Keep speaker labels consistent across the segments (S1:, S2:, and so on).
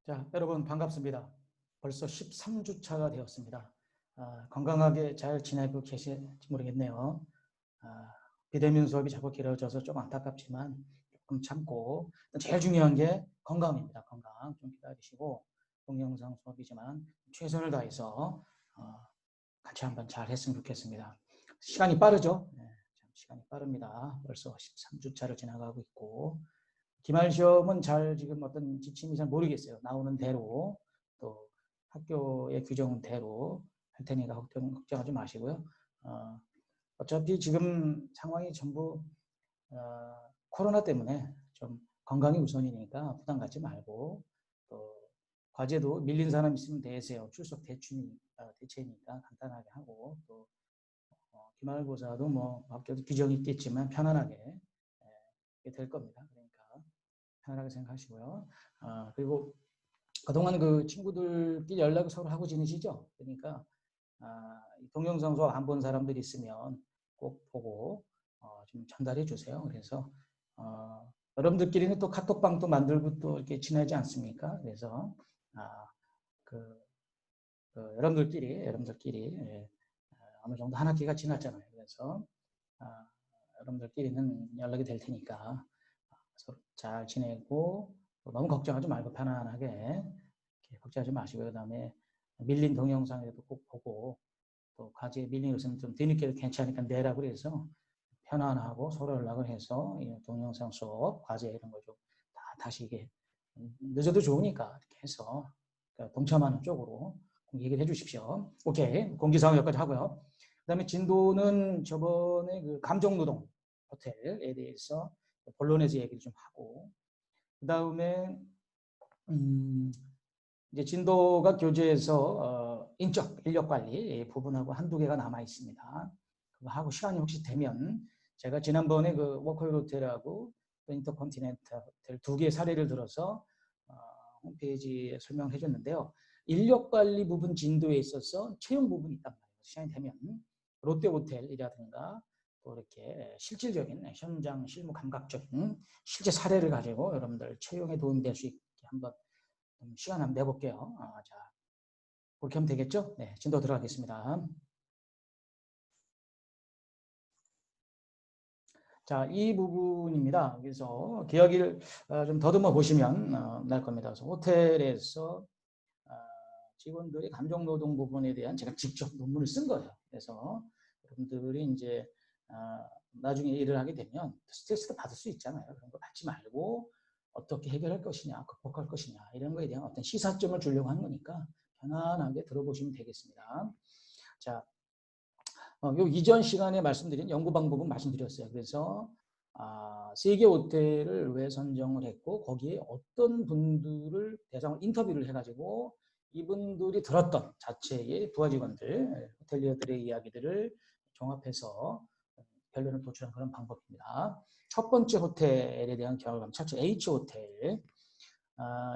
S1: 자, 여러분 반갑습니다. 벌써 13주차가 되었습니다. 건강하게 잘 지내고 계실지 모르겠네요. 비대면 수업이 자꾸 길어져서 좀 안타깝지만 조금 참고, 제일 중요한 게 건강입니다. 건강 좀 기다리시고, 동영상 수업이지만 최선을 다해서 같이 한번 잘 했으면 좋겠습니다. 시간이 빠르죠? 네, 참 시간이 빠릅니다. 벌써 13주차를 지나가고 있고, 기말 시험은 지금 어떤 지침이 잘 모르겠어요. 나오는 대로, 또 학교의 규정대로 할 테니까 걱정하지 마시고요. 어차피 지금 상황이 전부 코로나 때문에 좀 건강이 우선이니까 부담 갖지 말고, 또 과제도 밀린 사람 있으면 내세요. 출석 대체니까 간단하게 하고, 또 기말고사도 뭐 학교도 규정이 있겠지만 편안하게 될 겁니다. 그러니까 편안하게 생각하시고요. 그리고 그동안 그 친구들끼리 연락을 서로 하고 지내시죠? 그러니까 동영상 수업 안 본 사람들이 있으면 꼭 보고 좀 전달해 주세요. 그래서 여러분들끼리는 또 카톡방도 만들고 또 이렇게 지내지 않습니까? 그래서 여러분들끼리 어느 정도 한 학기가 지났잖아요. 그래서 여러분들끼리는 연락이 될 테니까 서로 잘 지내고, 너무 걱정하지 말고 편안하게 걱정하지 마시고, 그 다음에 밀린 동영상에도 꼭 보고, 또 과제에 밀린 것은 좀 뒤늦게도 괜찮으니까 내라고 그래서 편안하고 서로 연락을 해서 동영상 수업, 과제 이런 거 좀 다시 이게 늦어도 좋으니까 이렇게 해서 동참하는 쪽으로 얘기를 해주십시오. 오케이, 공지사항 여기까지 하고요. 그 다음에 진도는 저번에 그 감정노동 호텔에 대해서 본론에서 얘기를 좀 하고, 그 다음에 이제 진도가 교재에서 인적 인력 관리 부분하고 한두 개가 남아 있습니다. 그거 하고 시간이 혹시 되면 제가 지난번에 그 워커힐 호텔하고 인터컨티넨탈 호텔 두 개의 사례를 들어서 홈페이지에 설명해 줬는데요. 인력 관리 부분 진도에 있어서 채용 부분이 있단 말이에요. 시간이 되면 롯데 호텔이라든가 또 이렇게 실질적인 현장 실무 감각적인 실제 사례를 가지고 여러분들 채용에 도움이 될 수 있게 한번 시간 한번 내볼게요. 자, 그렇게 하면 되겠죠? 네, 진도 들어가겠습니다. 자, 이 부분입니다. 그래서 기억을 좀 더듬어 보시면 날 겁니다. 그래서 호텔에서 직원들의 감정노동 부분에 대한 제가 직접 논문을 쓴 거예요. 그래서 여러분들이 이제 나중에 일을 하게 되면 스트레스도 받을 수 있잖아요. 그런 거 받지 말고 어떻게 해결할 것이냐, 극복할 것이냐, 이런 거에 대한 어떤 시사점을 주려고 하는 거니까 편안하게 들어보시면 되겠습니다. 자, 요 이전 시간에 말씀드린 연구 방법은 말씀드렸어요. 그래서 세계 호텔을 왜 선정을 했고, 거기에 어떤 분들을 대상으로 인터뷰를 해가지고 이분들이 들었던 자체의 부하 직원들, 호텔리어들의 이야기들을 종합해서 결론을 도출한 그런 방법입니다. 첫 번째 호텔에 대한 결과는 첫째 H호텔.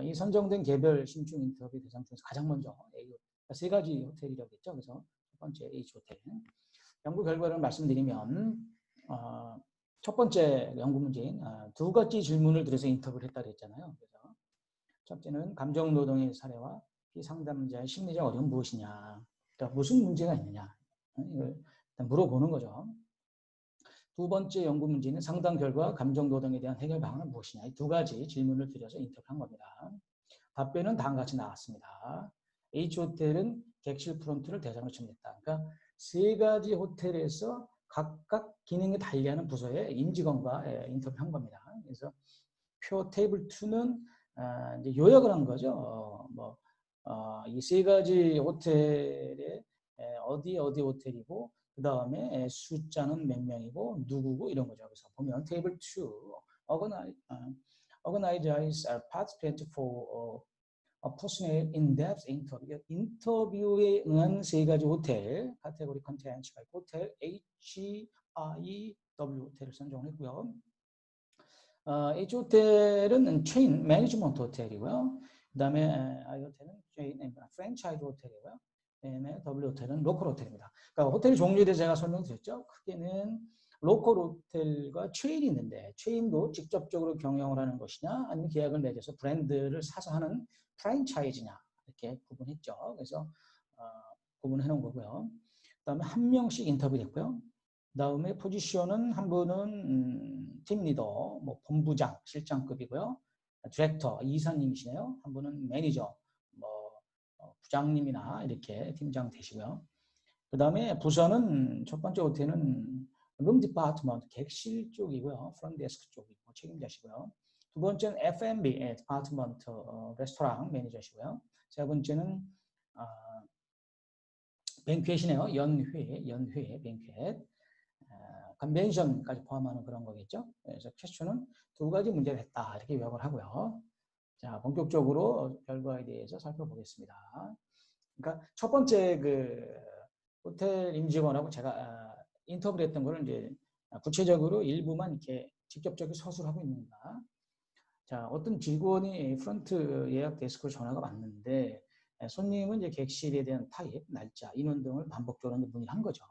S1: 이 선정된 개별 신중 인터뷰 대상 중에서 가장 먼저 세 가지 호텔이라고 했죠. 그래서 첫 번째 H호텔. 연구 결과를 말씀드리면 첫 번째 연구 문제인 두 가지 질문을 들여서 인터뷰를 했다고 했잖아요. 그래서 첫째는 감정노동의 사례와 피상담자의 심리적 어려움은 무엇이냐, 그러니까 무슨 문제가 있느냐, 이걸 일단 물어보는 거죠. 두 번째 연구 문제는 상담 결과 감정노동에 대한 해결 방안은 무엇이냐, 이 두 가지 질문을 드려서 인터뷰한 겁니다. 답변은 다음과 같이 나왔습니다. H호텔은 객실 프론트를 대상으로 첨했다. 그러니까 세 가지 호텔에서 각각 기능이 달리하는 부서의 임직원과 인터뷰한 겁니다. 그래서 표 테이블 2는 이제 요약을 한 거죠. 이 세 가지 호텔에 어디 호텔이고, 그 다음에 숫자는 몇 명이고 누구고 이런 거죠. 그래서 보면 테이블 2 organize participants for personal in-depth interview. 인터뷰에 응한 세 가지 호텔 카테고리 컨텐츠가 있고, 호텔 HIW 호텔을 선정했고요. H호텔은 체인 매니지먼트 호텔이고요. 그 다음에 I호텔은 체인 프랜차이즈 호텔이고요. 그다음에 W호텔은 로컬 호텔입니다. 그러니까 호텔 종류에 대해 제가 설명드렸죠. 크게는 로컬 호텔과 체인이 있는데 체인도 직접적으로 경영을 하는 것이냐 아니면 계약을 맺어서 브랜드를 사서 하는 프랜차이즈냐 이렇게 구분했죠. 그래서 구분해 놓은 거고요. 그다음에 한 명씩 인터뷰됐고요. 그다음에 포지션은 한 분은 팀 리더, 뭐 본부장, 실장급이고요. 디렉터, 이사님이시네요. 한 분은 매니저, 뭐 부장님이나 이렇게 팀장 되시고요. 그 다음에 부서는 첫 번째 호텔은 룸 디파트먼트, 객실 쪽이고요. 프런트 데스크 쪽이 책임자시고요. 두 번째는 F&B, 디파트먼트, 레스토랑 매니저시고요. 세 번째는 뱅퀻이네요. 연회, 뱅퀻. 컨벤션까지 포함하는 그런 거겠죠. 그래서 퀘스천은 두 가지 문제를 했다. 이렇게 요약을 하고요. 자, 본격적으로 결과에 대해서 살펴보겠습니다. 그러니까 첫 번째 그 호텔 임직원하고 제가 인터뷰를 했던 거를 이제 구체적으로 일부만 이렇게 직접적으로 서술하고 있는가. 자, 어떤 직원이 프런트 예약 데스크로 전화가 왔는데 손님은 이제 객실에 대한 타입, 날짜, 인원 등을 반복적으로 문의를 한 거죠.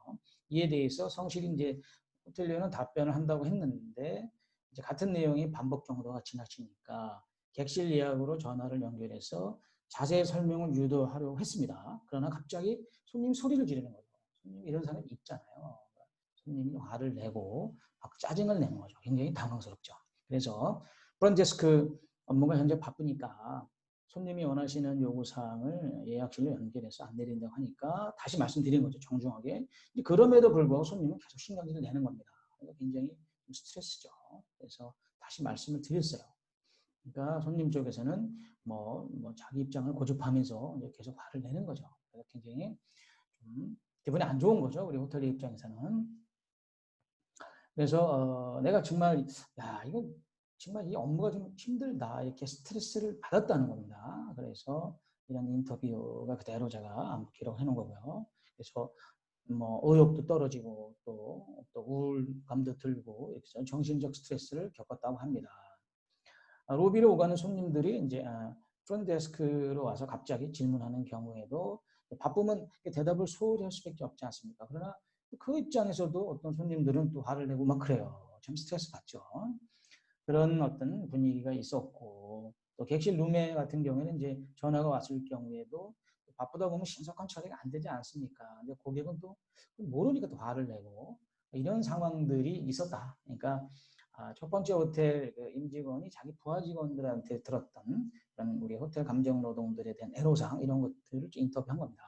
S1: 이에 대해서 성실히 이제 호텔리어는 답변을 한다고 했는데 이제 같은 내용이 반복 정도가 지나치니까 객실 예약으로 전화를 연결해서 자세히 설명을 유도하려고 했습니다. 그러나 갑자기 손님이 소리를 지르는 거죠. 손님 이런 사람이 있잖아요. 손님이 화를 내고 막 짜증을 내는 거죠. 굉장히 당황스럽죠. 그래서 프런트데스크 업무가 현재 바쁘니까 손님이 원하시는 요구사항을 예약실로 연결해서 안 내린다고 하니까 다시 말씀드린 거죠. 정중하게. 그럼에도 불구하고 손님은 계속 신경질을 내는 겁니다. 굉장히 스트레스죠. 그래서 다시 말씀을 드렸어요. 그러니까 손님 쪽에서는 뭐 자기 입장을 고집하면서 이제 계속 화를 내는 거죠. 그래서 굉장히 좀 기분이 안 좋은 거죠. 우리 호텔의 입장에서는. 그래서 내가 정말 이거 정말 이 업무가 좀 힘들다 이렇게 스트레스를 받았다는 겁니다. 그래서 이런 인터뷰가 그대로 제가 기록해 놓은 거고요. 그래서 뭐 의욕도 떨어지고 또 우울감도 들고 이렇게 정신적 스트레스를 겪었다고 합니다. 로비로 오가는 손님들이 이제 프런트데스크로 와서 갑자기 질문하는 경우에도 바쁘면 대답을 소홀히 할 수밖에 없지 않습니까? 그러나 그 입장에서도 어떤 손님들은 또 화를 내고 막 그래요. 참 스트레스 받죠. 그런 어떤 분위기가 있었고 또 객실 룸메 같은 경우에는 이제 전화가 왔을 경우에도 바쁘다 보면 신속한 처리가 안 되지 않습니까? 근데 고객은 또 모르니까 또 화를 내고 이런 상황들이 있었다. 그러니까 첫 번째 호텔 임직원이 자기 부하 직원들한테 들었던 그런 우리 호텔 감정 노동들에 대한 애로사항 이런 것들을 인터뷰한 겁니다.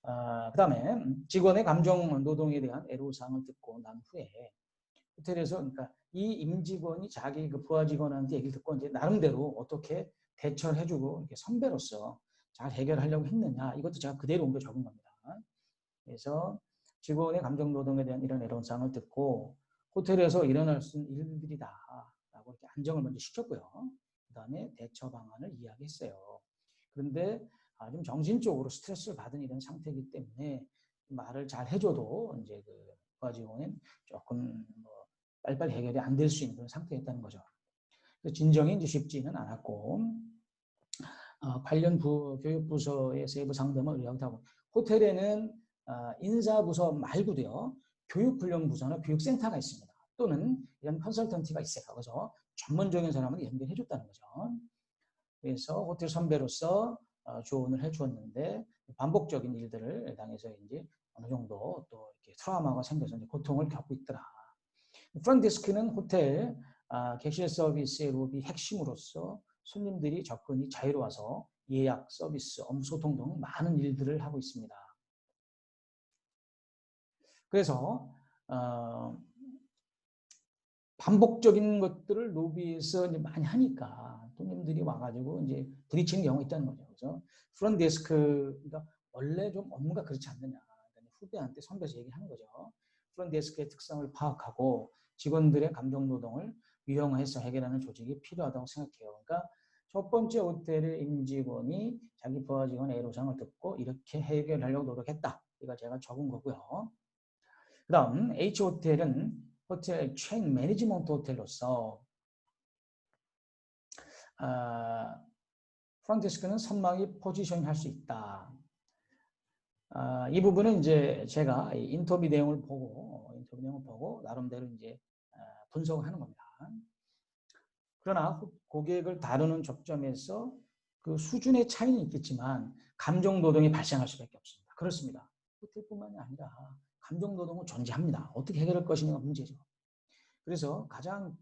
S1: 그 다음에 직원의 감정 노동에 대한 애로사항을 듣고 난 후에 호텔에서 그러니까 이 임직원이 자기 그 부하 직원한테 얘기를 듣고 이제 나름대로 어떻게 대처를 해주고 이렇게 선배로서 잘 해결하려고 했느냐 이것도 제가 그대로 옮겨 적은 겁니다. 그래서 직원의 감정 노동에 대한 이런 애로사항을 듣고 호텔에서 일어날 수 있는 일들이다라고 이렇게 안정을 먼저 시켰고요. 그 다음에 대처 방안을 이야기했어요. 그런데 좀 정신적으로 스트레스를 받은 이런 상태이기 때문에 말을 잘 해줘도 이제 그 부하 직원은 조금 빨리빨리 해결이 안 될 수 있는 그런 상태였다는 거죠. 진정이 이제 쉽지는 않았고 관련 교육부서의 세부 상담을 의뢰하고 호텔에는 인사부서 말고도요 교육훈련부서나 교육센터가 있습니다. 또는 이런 컨설턴트가 있어요. 그래서 전문적인 사람을 연결해 줬다는 거죠. 그래서 호텔 선배로서 조언을 해주었는데 반복적인 일들을 당해서 이제 어느 정도 또 이렇게 트라우마가 생겨서 이제 고통을 겪고 있더라. 프런트데스크는 호텔 객실 서비스의 로비 핵심으로서 손님들이 접근이 자유로워서 예약, 서비스, 업무 소통 등 많은 일들을 하고 있습니다. 그래서 반복적인 것들을 로비에서 이제 많이 하니까 손님들이 와가지고 이제 부딪히는 경우가 있다는 거죠. 그래서 프런트데스크가 원래 좀 업무가 그렇지 않느냐. 그러니까 후배한테 선배에서 얘기하는 거죠. 프런트데스크의 특성을 파악하고 직원들의 감정 노동을 유형화해서 해결하는 조직이 필요하다고 생각해요. 그러니까 첫 번째 호텔의 임직원이 자기 부하 직원 애로사항을 듣고 이렇게 해결하려고 노력했다. 이거 제가 적은 거고요. 그 다음 H호텔은 호텔 체인 매니지먼트 호텔로서 프런트데스크는 선망이 포지셔닝 할 수 있다. 이 부분은 이제 제가 인터뷰 내용을 보고 인터뷰 내용을 보고 나름대로 이제 분석을 하는 겁니다. 그러나 고객을 다루는 접점에서 그 수준의 차이는 있겠지만 감정 노동이 발생할 수밖에 없습니다. 그렇습니다. 호텔뿐만이 아니라 감정 노동은 존재합니다. 어떻게 해결할 것이냐가 문제죠. 그래서 가장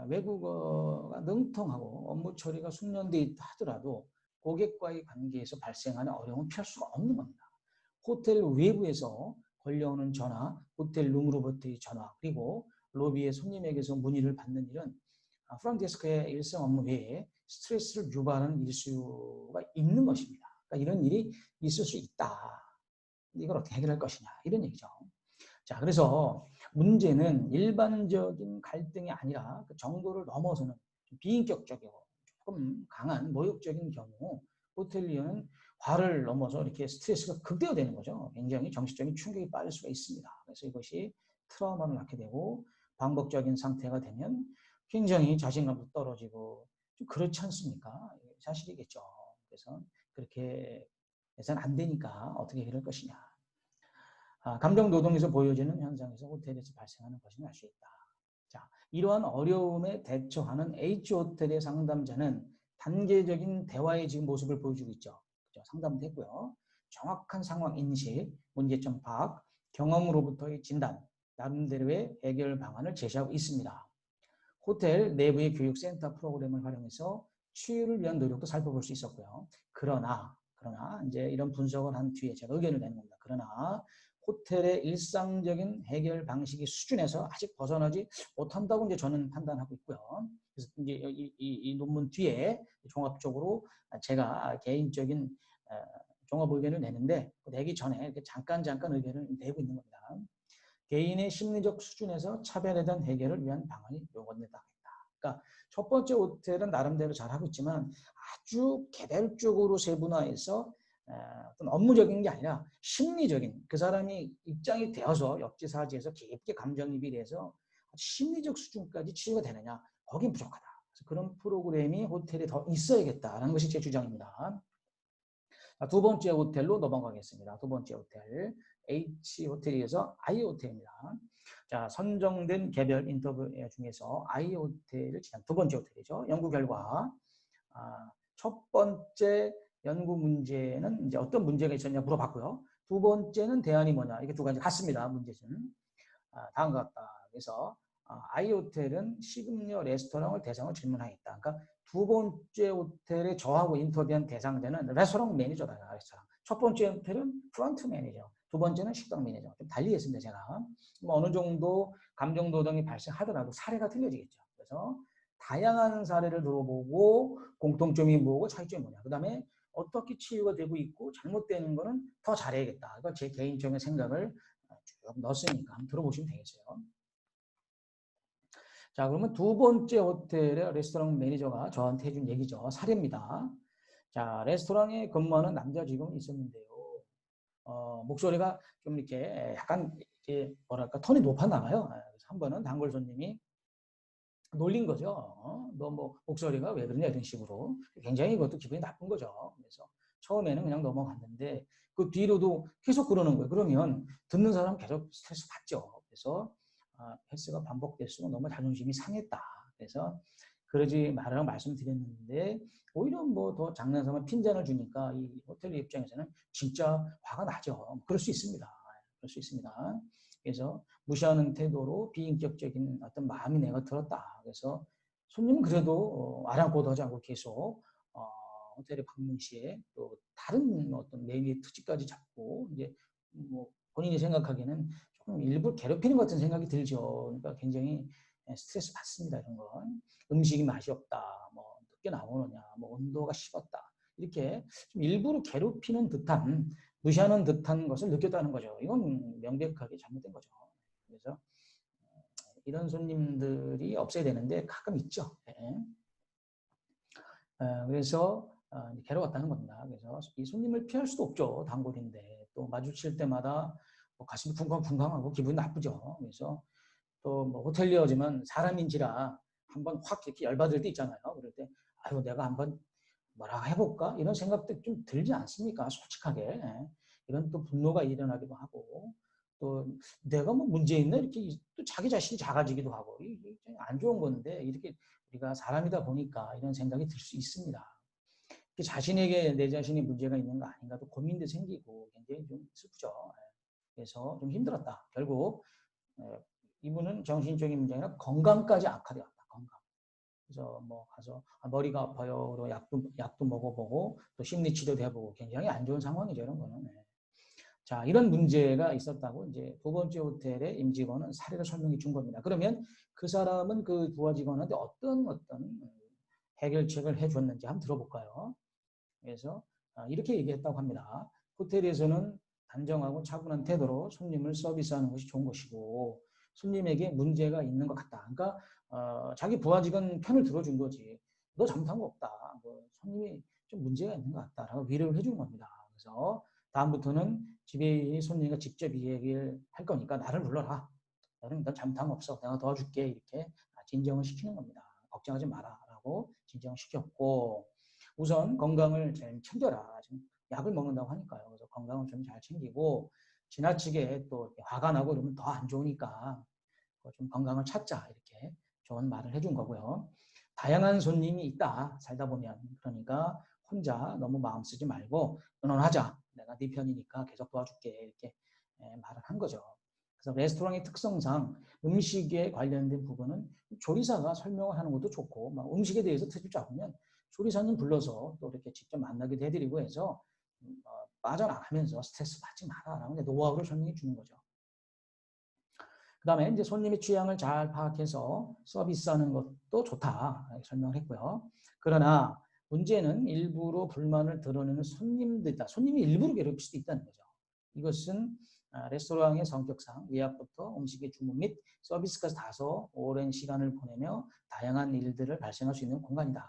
S1: 외국어가 능통하고 업무 처리가 숙련되어 있다 하더라도 고객과의 관계에서 발생하는 어려움은 피할 수가 없는 겁니다. 호텔 외부에서 걸려오는 전화, 호텔 룸으로부터의 전화, 그리고 로비에 손님에게서 문의를 받는 일은 프런트데스크의 일상 업무 외에 스트레스를 유발하는 일수가 있는 것입니다. 그러니까 이런 일이 있을 수 있다. 이걸 어떻게 해결할 것이냐 이런 얘기죠. 자, 그래서 문제는 일반적인 갈등이 아니라 그 정도를 넘어서는 비인격적이고 조금 강한 모욕적인 경우 호텔리어는 화를 넘어서 이렇게 스트레스가 극대화되는 거죠. 굉장히 정신적인 충격이 빠질 수가 있습니다. 그래서 이것이 트라우마를 낳게 되고 반복적인 상태가 되면 굉장히 자신감도 떨어지고 좀 그렇지 않습니까? 사실이겠죠. 그래서 그렇게 해서는 안 되니까 어떻게 해결할 것이냐. 감정 노동에서 보여지는 현상에서 호텔에서 발생하는 것이 알 수 있다. 자, 이러한 어려움에 대처하는 H호텔의 상담자는 단계적인 대화의 지금 모습을 보여주고 있죠. 그렇죠? 상담도 했고요. 정확한 상황 인식, 문제점 파악, 경험으로부터의 진단, 나름대로의 해결 방안을 제시하고 있습니다. 호텔 내부의 교육센터 프로그램을 활용해서 치유를 위한 노력도 살펴볼 수 있었고요. 그러나 이제 이런 분석을 한 뒤에 제가 의견을 내는 겁니다. 그러나 호텔의 일상적인 해결 방식의 수준에서 아직 벗어나지 못한다고 이제 저는 판단하고 있고요. 그래서 이제 이 논문 뒤에 종합적으로 제가 개인적인 종합 의견을 내는데 내기 전에 잠깐 의견을 내고 있는 겁니다. 개인의 심리적 수준에서 차별에 대한 해결을 위한 방안이 요구된다. 그러니까 첫 번째 호텔은 나름대로 잘하고 있지만 아주 개별적으로 세분화해서 어떤 업무적인 게 아니라 심리적인 그 사람이 입장이 되어서 역지사지해서 깊게 감정이입이 돼서 심리적 수준까지 치유가 되느냐 거긴 부족하다. 그래서 그런 프로그램이 호텔에 더 있어야겠다는 것이 제 주장입니다. 두 번째 호텔로 넘어가겠습니다. 두 번째 호텔 H호텔에서 I호텔입니다. 자, 선정된 개별 인터뷰 중에서 I호텔을 지난 두 번째 호텔이죠. 연구 결과 첫 번째 연구 문제는 이제 어떤 문제가 있었냐 물어봤고요. 두 번째는 대안이 뭐냐 이게 두 가지 같습니다. 문제는 다음과 같다. 그래서 I호텔은 식음료 레스토랑을 대상으로 질문하겠다. 그러니까 두 번째 호텔에 저하고 인터뷰한 대상자는 레스토랑 매니저다. 레스토랑. 첫 번째 호텔은 프런트 매니저, 두 번째는 식당 매니저. 좀 달리 했습니다. 제가. 어느 정도 감정 노동이 발생하더라도 사례가 틀려지겠죠. 그래서 다양한 사례를 들어보고 공통점이 뭐고 차이점이 뭐냐. 그 다음에 어떻게 치유가 되고 있고 잘못되는 거는 더 잘해야겠다. 이거 제 개인적인 생각을 쭉 넣었으니까 한번 들어보시면 되겠어요. 자, 그러면 두 번째 호텔의 레스토랑 매니저가 저한테 해준 얘기죠. 사례입니다. 자, 레스토랑에 근무하는 남자 직원이 있었는데요. 목소리가 좀 이렇게 약간 이렇게 뭐랄까 톤이 높았나 봐요. 그래서 한 번은 단골 손님이 놀린 거죠. 너 뭐 목소리가 왜 그러냐 이런 식으로. 굉장히 그것도 기분이 나쁜 거죠. 그래서 처음에는 그냥 넘어갔는데 그 뒤로도 계속 그러는 거예요. 그러면 듣는 사람 계속 스트레스 받죠. 그래서 횟수가 반복될수록 너무 자존심이 상했다. 그래서 그러지 말라고 말씀드렸는데 오히려 뭐 더 장난삼아 핀잔을 주니까 이 호텔 입장에서는 진짜 화가 나죠. 그럴 수 있습니다. 그럴 수 있습니다. 그래서 무시하는 태도로 비인격적인 어떤 마음이 내가 들었다. 그래서 손님은 그래도 아랑곳하지 않고 계속 호텔에 방문 시에 또 다른 어떤 메뉴의 특징까지 잡고 이제 뭐 본인이 생각하기에는 조금 일부 괴롭히는 것 같은 생각이 들죠. 그러니까 굉장히 스트레스 받습니다. 이런 건 음식이 맛이 없다, 뭐 늦게 나오느냐, 뭐 온도가 식었다 이렇게 좀 일부러 괴롭히는 듯한 무시하는 듯한 것을 느꼈다는 거죠. 이건 명백하게 잘못된 거죠. 그래서 이런 손님들이 없어야 되는데 가끔 있죠. 네. 그래서 괴로웠다는 겁니다. 그래서 이 손님을 피할 수도 없죠. 단골인데 또 마주칠 때마다 뭐 가슴이 쿵쾅쿵쾅하고 기분이 나쁘죠. 그래서 또 뭐 호텔리어지만 사람인지라 한번 확 이렇게 열받을 때 있잖아요. 그럴 때 아유 내가 한번 뭐라 해볼까 이런 생각도 좀 들지 않습니까? 솔직하게 이런 또 분노가 일어나기도 하고 또 내가 뭐 문제 있나 이렇게 또 자기 자신이 작아지기도 하고 이게 안 좋은 건데 이렇게 우리가 사람이다 보니까 이런 생각이 들 수 있습니다. 자신에게 내 자신이 문제가 있는 거 아닌가 또 고민도 생기고 굉장히 좀 슬프죠. 그래서 좀 힘들었다. 결국 이분은 정신적인 문제 아니라 건강까지 악화되었다. 건강. 그래서 뭐 가서 머리가 아파요. 그리고 약도 먹어보고 또 심리치료도 해보고 굉장히 안 좋은 상황이죠. 이런 거는. 자, 이런 문제가 있었다고 이제 두 번째 호텔의 임직원은 사례를 설명해 준 겁니다. 그러면 그 사람은 그 부하 직원한테 어떤 해결책을 해줬는지 한번 들어볼까요? 그래서 이렇게 얘기했다고 합니다. 호텔에서는 단정하고 차분한 태도로 손님을 서비스하는 것이 좋은 것이고 손님에게 문제가 있는 것 같다. 그러니까 자기 부하 직원 편을 들어준 거지. 너 잘못한 거 없다. 뭐 손님이 좀 문제가 있는 것 같다라고 위로를 해주는 겁니다. 그래서 다음부터는 집에 손님과 직접 얘기를 할 거니까 나를 불러라. 너는 잘못한 거 없어. 내가 도와줄게. 이렇게 진정을 시키는 겁니다. 걱정하지 마라. 라고 진정을 시켰고 우선 건강을 잘 챙겨라. 지금 약을 먹는다고 하니까요. 그래서 건강을 좀 잘 챙기고 지나치게 또 화가 나고 이러면 더 안 좋으니까 좀 건강을 찾자. 이렇게 좋은 말을 해준 거고요. 다양한 손님이 있다. 살다 보면. 그러니까 혼자 너무 마음 쓰지 말고 의논하자. 내가 네 편이니까 계속 도와줄게. 이렇게 말을 한 거죠. 그래서 레스토랑의 특성상 음식에 관련된 부분은 조리사가 설명을 하는 것도 좋고 음식에 대해서 트집 잡으면 조리사님 불러서 또 이렇게 직접 만나기도 해드리고 해서 빠져나가면서 스트레스 받지 마라라는 노하우를 설명해 주는 거죠. 그 다음에 이제 손님의 취향을 잘 파악해서 서비스하는 것도 좋다 설명을 했고요. 그러나 문제는 일부러 불만을 드러내는 손님들이다. 손님이 일부러 괴롭힐 수도 있다는 거죠. 이것은 레스토랑의 성격상 예약부터 음식의 주문 및 서비스까지 다소 오랜 시간을 보내며 다양한 일들을 발생할 수 있는 공간이다.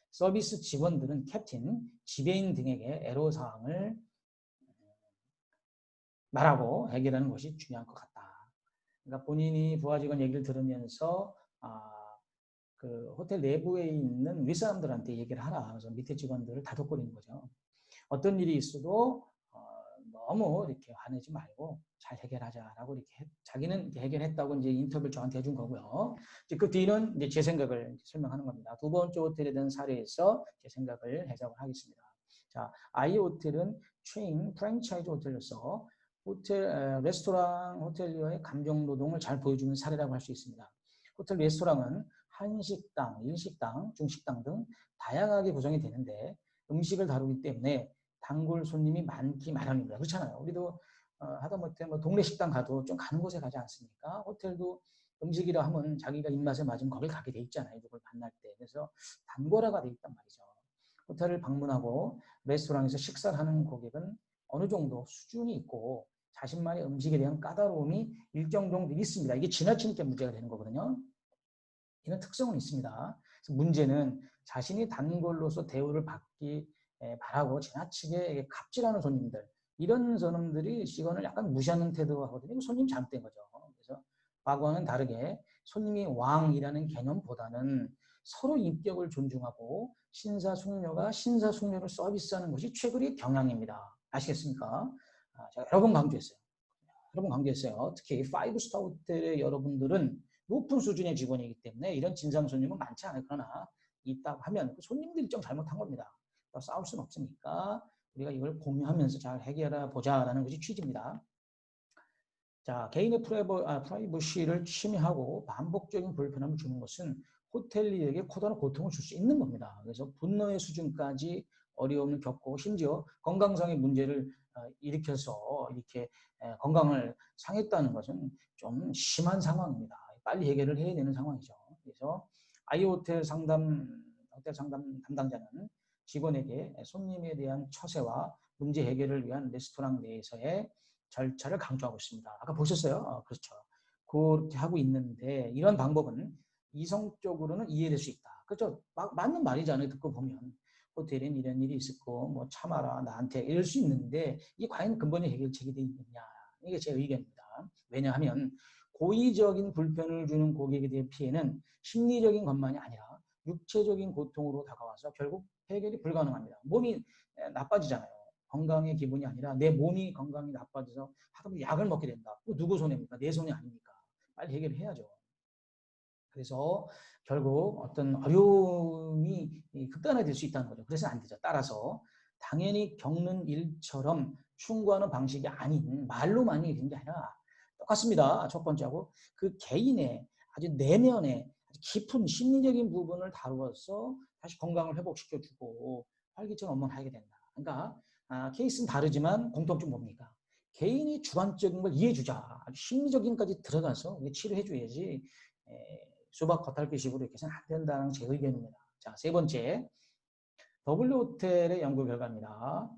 S1: 서비스 직원들은 캡틴, 지배인 등에게 애로사항을 말하고 해결하는 것이 중요한 것 같다. 그러니까 본인이 부하 직원 얘기를 들으면서 그 호텔 내부에 있는 윗사람들한테 얘기를 하라. 그래서 밑에 직원들을 다독거리는 거죠. 어떤 일이 있어도 너무 이렇게 화내지 말고 잘 해결하자라고 이렇게 자기는 해결했다고 이제 인터뷰를 저한테 해준 거고요. 이제 그 뒤는 이제 제 생각을 설명하는 겁니다. 두 번째 호텔에 대한 사례에서 제 생각을 해석을 하겠습니다. 자, I 호텔은 체인 프랜차이즈 호텔로서 레스토랑 호텔리어의 감정 노동을 잘 보여주는 사례라고 할 수 있습니다. 호텔 레스토랑은 한식당, 일식당, 중식당 등 다양하게 구성이 되는데 음식을 다루기 때문에 단골 손님이 많기 마련입니다. 그렇잖아요. 우리도 하다못해 뭐 동네 식당 가도 좀 가는 곳에 가지 않습니까? 호텔도 음식이라 하면 자기가 입맛에 맞으면 거길 가게 돼 있잖아요. 누굴 만날 때. 그래서 단골화가 돼 있단 말이죠. 호텔을 방문하고 레스토랑에서 식사를 하는 고객은 어느 정도 수준이 있고 자신만의 음식에 대한 까다로움이 일정 정도 있습니다. 이게 지나치니까 문제가 되는 거거든요. 이런 특성은 있습니다. 그래서 문제는 자신이 단골로서 대우를 받기 바라고 지나치게 갑질하는 손님들, 이런 손님들이 직원을 약간 무시하는 태도가 하거든요. 손님 잘못된 거죠. 그래서 과거와는 다르게 손님이 왕이라는 개념보다는 서로 인격을 존중하고 신사숙녀가 신사숙녀를 서비스하는 것이 최근의 경향입니다. 아시겠습니까? 제가 여러 번 강조했어요. 여러 번 강조했어요. 특히 5스타 호텔의 여러분들은 높은 수준의 직원이기 때문에 이런 진상 손님은 많지 않아요. 그러나 있다고 하면 그 손님들이 좀 잘못한 겁니다. 싸울 수는 없으니까 우리가 이걸 공유하면서 잘 해결해 보자라는 것이 취지입니다. 자, 개인의 프라이버시를 침해하고 반복적인 불편함을 주는 것은 호텔리에게 커다란 고통을 줄 수 있는 겁니다. 그래서 분노의 수준까지 어려움을 겪고 심지어 건강상의 문제를 일으켜서 이렇게 건강을 상했다는 것은 좀 심한 상황입니다. 빨리 해결을 해야 되는 상황이죠. 그래서 호텔 상담 담당자는 직원에게 손님에 대한 처세와 문제 해결을 위한 레스토랑 내에서의 절차를 강조하고 있습니다. 아까 보셨어요? 그렇죠. 그렇게 하고 있는데 이런 방법은 이성적으로는 이해될 수 있다. 그렇죠. 맞는 말이잖아요. 듣고 보면. 호텔엔 이런 일이 있었고 뭐 참아라 나한테 이럴 수 있는데 이게 과연 근본의 해결책이 되어 있느냐. 이게 제 의견입니다. 왜냐하면 고의적인 불편을 주는 고객에 대한 피해는 심리적인 것만이 아니라 육체적인 고통으로 다가와서 결국 해결이 불가능합니다. 몸이 나빠지잖아요. 건강의 기분이 아니라 내 몸이 건강이 나빠져서 하다 약을 먹게 된다. 누구 손해입니까? 내 손이 아닙니까? 빨리 해결을 해야죠. 그래서 결국 어떤 어려움이 극단화될 수 있다는 거죠. 그래서 안 되죠. 따라서 당연히 겪는 일처럼 충고하는 방식이 아닌 말로만이 되는 게 아니라 똑같습니다. 첫 번째하고 그 개인의 아주 내면의 아주 깊은 심리적인 부분을 다루어서 다시 건강을 회복시켜주고 활기찬 업무를 하게 된다. 그러니까 케이스는 다르지만 공통점 뭡니까? 개인이 주관적인 걸 이해해주자. 아주 심리적인까지 들어가서 치료해줘야지 수박 겉핥기식으로 이렇게 해서는 안 된다는 제 의견입니다. 자, 세 번째, W호텔의 연구 결과입니다.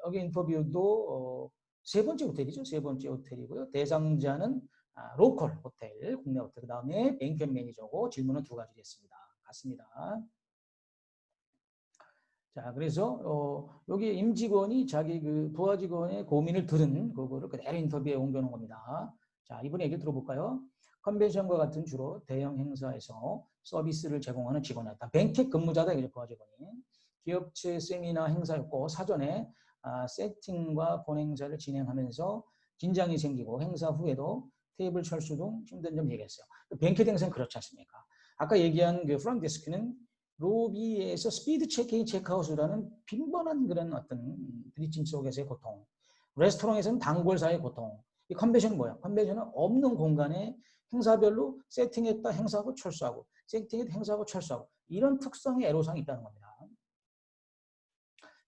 S1: 여기 인터뷰도 세 번째 호텔이죠. 세 번째 호텔이고요. 대상자는 로컬 호텔, 국내 호텔, 그 다음에 뱅크 매니저고 질문은 두 가지를 했습니다. 같습니다. 자, 그래서 여기 임직원이 자기 그 부하 직원의 고민을 들은 그거를 그대로 인터뷰에 옮겨놓은 겁니다. 자, 이분의 얘기를 들어볼까요? 컨벤션과 같은 주로 대형 행사에서 서비스를 제공하는 직원이었다. 뱅켓 근무자다, 이제 부하 직원이. 기업체 세미나 행사였고 사전에 세팅과 본행사를 진행하면서 긴장이 생기고 행사 후에도 테이블 철수 등 힘든 점 얘기했어요. 뱅켓 행사는 그렇지 않습니까? 아까 얘기한 그 프런트 데스크는 로비에서 스피드 체크인 체크아웃이라는 빈번한 그런 어떤 부딪힘 속에서의 고통. 레스토랑에서는 단골사의 고통. 이 컨벤션은 뭐야? 컨벤션은 없는 공간에 행사별로 세팅했다 행사하고 철수하고 세팅했다 행사하고 철수하고 이런 특성의 애로사항이 있다는 겁니다.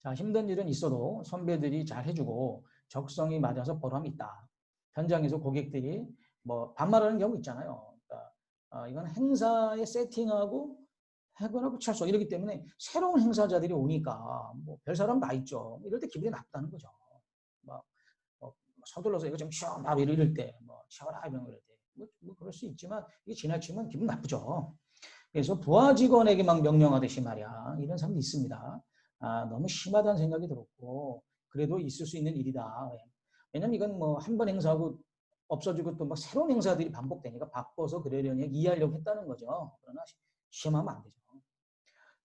S1: 자, 힘든 일은 있어도 선배들이 잘 해주고 적성이 맞아서 보람이 있다. 현장에서 고객들이 뭐 반말하는 경우 있잖아요. 그러니까 이건 행사에 세팅하고 해고하고 철수 이러기 때문에 새로운 행사자들이 오니까 뭐 별 사람 다 있죠. 이럴 때 기분이 나쁘다는 거죠. 막 서둘러서 이거 좀 쉬어 막 이럴 때뭐 쉬어라 이런 거 이럴 때 뭐 그럴 수 있지만 이게 지나치면 기분 나쁘죠. 그래서 부하 직원에게 막 명령하듯이 말이야 이런 사람도 있습니다. 너무 심하다는 생각이 들었고 그래도 있을 수 있는 일이다. 왜냐면 이건 뭐 한 번 행사하고 없어지고 또 막 새로운 행사들이 반복되니까 바빠서 그러려니 이해하려고 했다는 거죠. 그러나 심하면 안 되죠.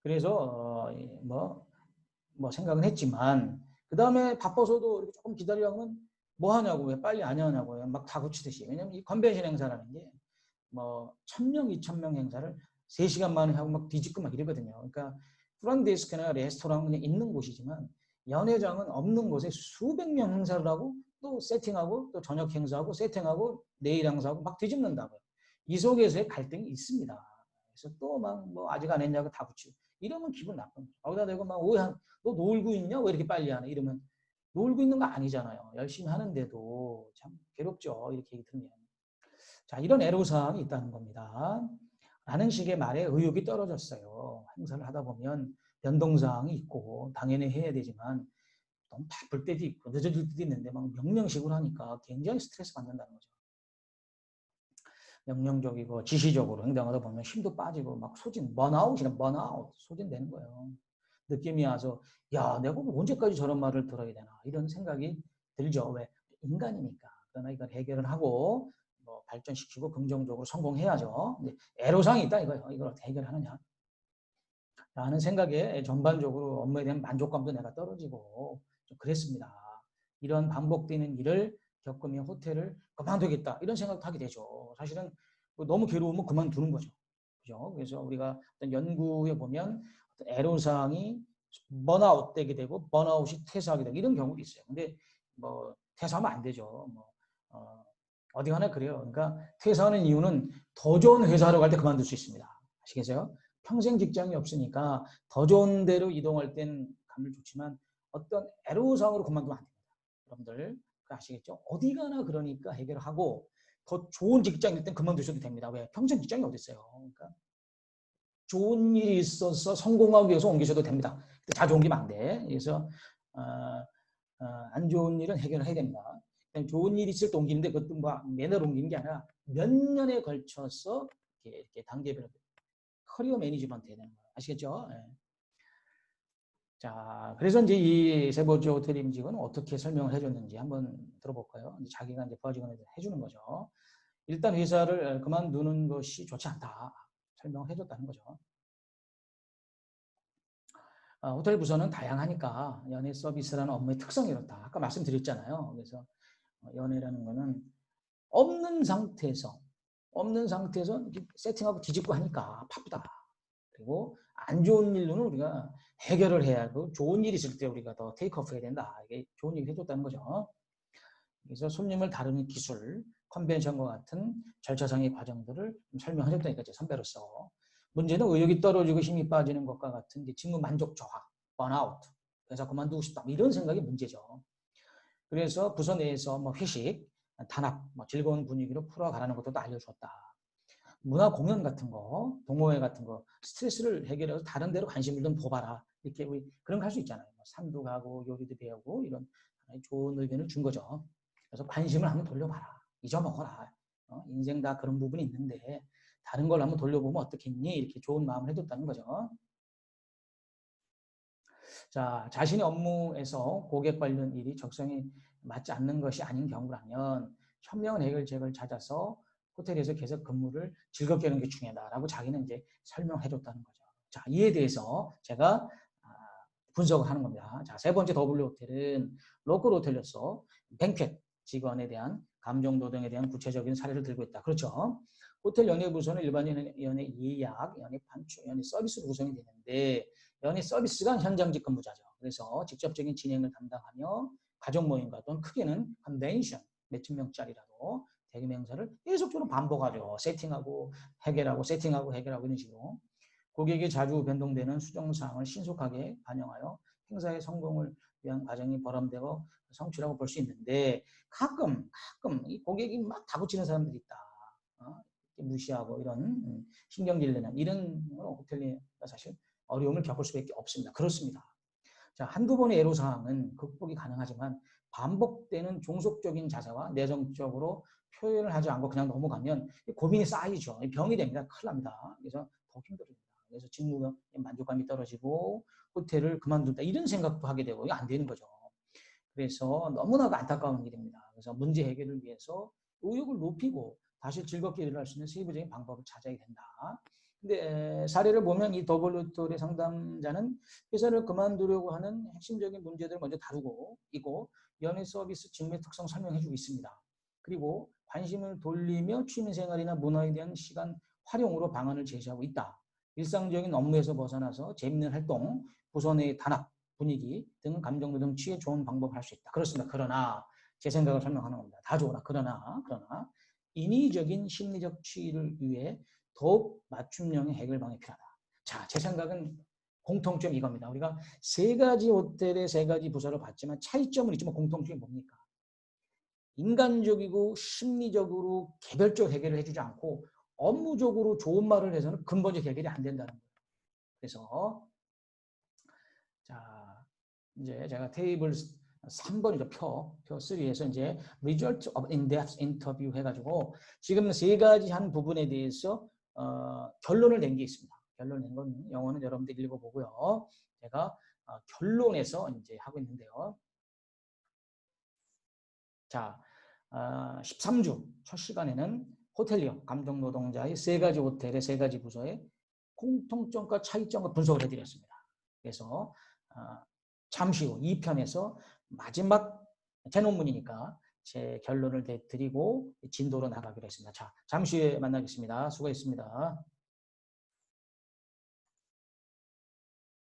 S1: 그래서 뭐 생각은 했지만 그 다음에 바빠서도 이렇게 조금 기다리려면 뭐 하냐고 왜 빨리 안 하냐고 막 다그치듯이. 왜냐면 이 컨벤션 행사라는 게 뭐 1000명, 2000명 행사를 3시간 만에 하고 막 뒤집고 막 이러거든요. 그러니까 프런데스크나 레스토랑은 그냥 있는 곳이지만 연회장은 없는 곳에 수백 명 행사를 하고 또 세팅하고 또 저녁 행사하고 세팅하고 내일 행사하고 막 뒤집는다고요. 이 속에서의 갈등이 있습니다. 그래서 또 막 뭐 아직 안 했냐고 다 붙이고 이러면 기분 나쁜 거죠. 거기다 대고 막 오해, 너 놀고 있냐? 왜 이렇게 빨리 하냐? 이러면 놀고 있는 거 아니잖아요. 열심히 하는데도 참 괴롭죠. 이렇게 얘기 들으면. 자, 이런 애로사항이 있다는 겁니다. 라는 식의 말에 의욕이 떨어졌어요. 행사를 하다 보면 변동사항이 있고 당연히 해야 되지만 너무 바쁠 때도 있고 늦어질 때도 있는데 막 명령식으로 하니까 굉장히 스트레스 받는다는 거죠. 명령적이고 지시적으로 행동하다 보면 힘도 빠지고 막 번아웃이나 번아웃 소진되는 거예요. 느낌이 와서 야 내가 언제까지 저런 말을 들어야 되나 이런 생각이 들죠. 왜? 인간이니까. 그러나 이걸 해결을 하고 뭐 발전시키고 긍정적으로 성공해야죠. 근데 애로사항이 있다 이거예요. 이걸 어떻게 해결하느냐 라는 생각에 전반적으로 업무에 대한 만족감도 내가 떨어지고 좀 그랬습니다. 이런 반복되는 일을 겪으며 호텔을 그만두겠다 이런 생각도 하게 되죠. 사실은 너무 괴로우면 그만두는 거죠. 그죠? 그래서 우리가 어떤 연구에 보면 어떤 애로사항이 번아웃 되게 되고 번아웃이 퇴사하게 되고 이런 경우도 있어요. 근데 뭐 퇴사하면 안 되죠. 어디 가나 그래요. 그러니까 퇴사하는 이유는 더 좋은 회사로 갈 때 그만둘 수 있습니다. 아시겠어요? 평생 직장이 없으니까 더 좋은 데로 이동할 땐 가면 좋지만 어떤 애로사항으로 그만두면 안 됩니다. 여러분들 아시겠죠? 어디 가나 그러니까 해결하고 더 좋은 직장일 땐 그만두셔도 됩니다. 왜? 평생 직장이 어디 있어요? 그러니까 좋은 일이 있어서 성공하기 위해서 옮기셔도 됩니다. 자주 옮기면 안 돼. 그래서 안 좋은 일은 해결을 해야 됩니다. 좋은 일이 있을 때 옮기는데 그것도 뭐 매달 옮기는 게 아니라 몇 년에 걸쳐서 이렇게 단계별로 커리어 매니지먼트 해야 되는 거예요. 아시겠죠? 네. 자, 그래서 이제 이 세 번째 호텔 임직은 어떻게 설명을 해줬는지 한번 들어볼까요? 이제 자기가 이제 부하 직원한테 해주는 거죠. 일단 회사를 그만두는 것이 좋지 않다. 설명을 해줬다는 거죠. 호텔 부서는 다양하니까 연예 서비스라는 업무의 특성이 이렇다. 아까 말씀드렸잖아요. 그래서 연예라는 거는 없는 상태에서 세팅하고 뒤집고 하니까 바쁘다. 그리고 안 좋은 일로는 우리가 해결을 해야 하고 좋은 일이 있을 때 우리가 더 테이크오프 해야 된다. 이게 좋은 얘기 해줬다는 거죠. 그래서 손님을 다루는 기술, 컨벤션과 같은 절차상의 과정들을 설명하셨다니까 선배로서. 문제는 의욕이 떨어지고 힘이 빠지는 것과 같은 직무 만족 저하, 번아웃, 회사 그만두고 싶다 이런 생각이 문제죠. 그래서 부서 내에서 회식, 단합, 즐거운 분위기로 풀어가라는 것도 알려주었다. 문화 공연 같은 거, 동호회 같은 거, 스트레스를 해결해서 다른 데로 관심을 좀 둬봐라. 이렇게 우리 그런 거 할 수 있잖아요. 산도 가고 요리도 배우고 이런 좋은 의견을 준 거죠. 그래서 관심을 한번 돌려봐라. 잊어먹어라. 인생 다 그런 부분이 있는데 다른 걸 한번 돌려보면 어떻겠니? 이렇게 좋은 마음을 해줬다는 거죠. 자, 자신의 업무에서 고객 관련 일이 적성에 맞지 않는 것이 아닌 경우라면 현명한 해결책을 찾아서 호텔에서 계속 근무를 즐겁게 하는 게 중요하다라고 자기는 이제 설명해줬다는 거죠. 자, 이에 대해서 제가 분석을 하는 겁니다. 자, 세 번째 W 호텔은 로컬 호텔로서 뱅큄 직원에 대한 감정 노동에 대한 구체적인 사례를 들고 있다. 그렇죠. 호텔 연예 부서는 일반 연예 예약, 연예 판촉, 연예 서비스로 구성이 되는데 연예 서비스가 현장직 근무자죠. 그래서 직접적인 진행을 담당하며 가족 모임과 또는 크게는 컨벤션 몇천 명짜리라도 대규모 행사를 계속적으로 반복하죠. 세팅하고 해결하고 세팅하고 해결하고 이런 식으로 고객이 자주 변동되는 수정사항을 신속하게 반영하여 행사의 성공을 위한 과정이 보람되고 성취라고 볼 수 있는데 가끔 이 고객이 막 다구치는 사람들이 있다. 무시하고 이런 신경질 내는 이런 호텔리가 사실 어려움을 겪을 수밖에 없습니다. 그렇습니다. 자, 한두 번의 애로사항은 극복이 가능하지만 반복되는 종속적인 자세와 내성적으로 표현을 하지 않고 그냥 넘어가면 고민이 쌓이죠. 병이 됩니다. 큰일 납니다. 그래서 더 힘들어집니다. 그래서 직무에 만족감이 떨어지고 호텔을 그만둔다 이런 생각도 하게 되고 이게 안 되는 거죠. 그래서 너무나도 안타까운 일입니다. 그래서 문제 해결을 위해서 의욕을 높이고 다시 즐겁게 일을 할 수 있는 세부적인 방법을 찾아야 된다. 근데 사례를 보면 이 더블유톨의 상담자는 회사를 그만두려고 하는 핵심적인 문제들을 먼저 다루고 있고 연예 서비스 직무의 특성 설명해주고 있습니다. 그리고 관심을 돌리며 취미생활이나 문화에 대한 시간 활용으로 방안을 제시하고 있다. 일상적인 업무에서 벗어나서 재밌는 활동, 부서 내 단합, 분위기 등 감정 노동 취해 좋은 방법을 할 수 있다. 그렇습니다. 그러나 제 생각을 설명하는 겁니다. 다 좋으나 그러나 인위적인 심리적 취의를 위해 더욱 맞춤형의 해결 방법이 필요하다. 자, 제 생각은 공통점 이겁니다. 우리가 세 가지 호텔의 세 가지 부서를 봤지만 차이점은 있지만 공통점이 뭡니까? 인간적이고 심리적으로 개별적 해결을 해주지 않고 업무적으로 좋은 말을 해서는 근본적 해결이 안 된다는 거예요. 그래서 자, 이제 제가 테이블 3번이죠. 표 3에서 이제 result of in-depth interview 해가지고 지금 세 가지 한 부분에 대해서 결론을 낸 게 있습니다. 결론 낸 건 영어는 여러분들 읽어보고요. 제가 결론에서 이제 하고 있는데요. 자, 13주 첫 시간에는 호텔리어 감정 노동자의 세 가지 호텔의 세 가지 부서의 공통점과 차이점을 분석을 해드렸습니다. 그래서 잠시 후 2편에서 마지막 제 논문이니까 제 결론을 드리고 진도로 나가기로 했습니다. 자, 잠시 후에 만나겠습니다. 수고했습니다.